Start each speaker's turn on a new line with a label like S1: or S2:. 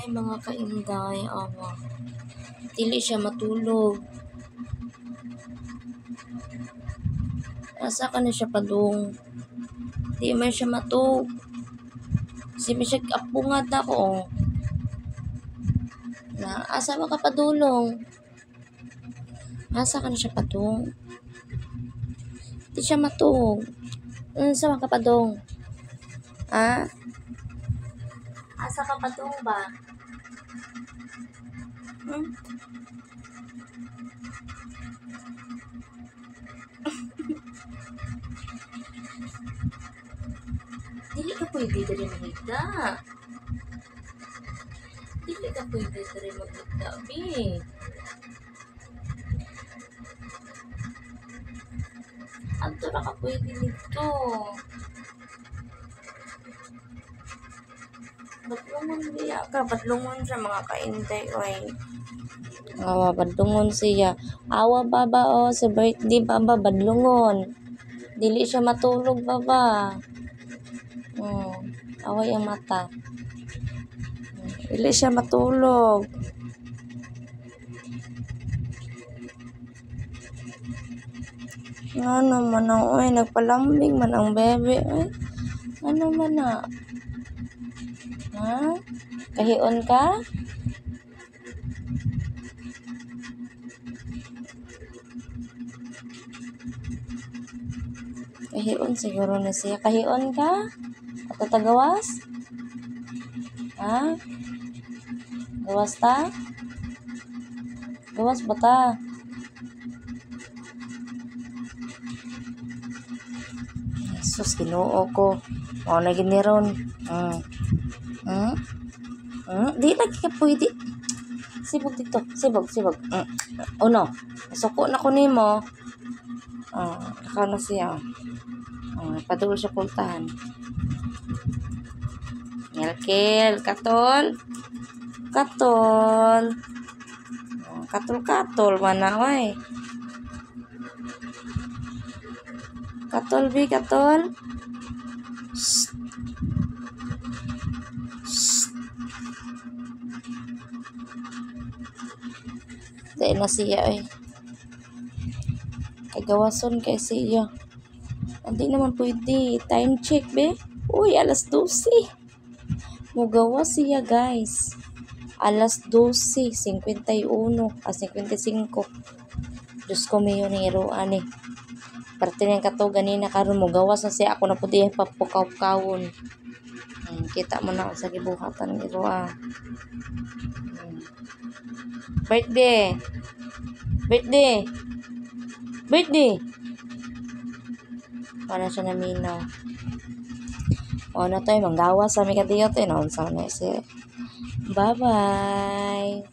S1: Ay, mga kainday, awa. Dili siya matulog. Asa ka na siya padung? Di man siya matug. Si siya apungad na ko. Na, asa ka padulong? Asa ka na siya padung? Di siya matug. Asa ka padung? Ha? Asa ka padung ba? Hmm? Dili ka pwede dali magigda. Dili ka pwede dali magigda, bi. Anto na ka pwede nito. Badlungon biya ka. Badlungon siya mga kainday, oy. Awa, badlungon siya. Awa baba, oh. Sa birthday baba, badlungon. Dili siya matulog baba. Away ang mata. Dili siya matulog. Ano man ang, oy, nagpalambing man ang bebe, oy. Ano man na? Ha? Kahion ka? Kahion siguro na siya. Kahion ka? At tatagawas? Ha? Gawas ta? Gawas ba ta? Jesus, Ginoo ko. Mao na giniron. Di lagi ka pwede. Sibog dito. Sibog. Uno. Suko na ko nimo. Nakaw na siya. Padul siya pultahan. Kelkel. Katol. Katol. Mana, oy. Katol, bi. Katol. Shh. Dahil na siya, eh. Kagawason kay siya. Hindi naman pwede. Time check, be. Uy, alas 12. Mugawas siya, guys. Alas 12:51. 55. Diyos ko, mayo ni iruan, eh. Parte niyang kato ganina karon mo gawas na siya. Ako na po diyan papukaw-kawon. Kita mo na sa gibuhatan ni Roa. Birthday. Wala siya naminaw. Na tayo manggawas sa mga kadiyot. Naunsa na siya. Bye-bye.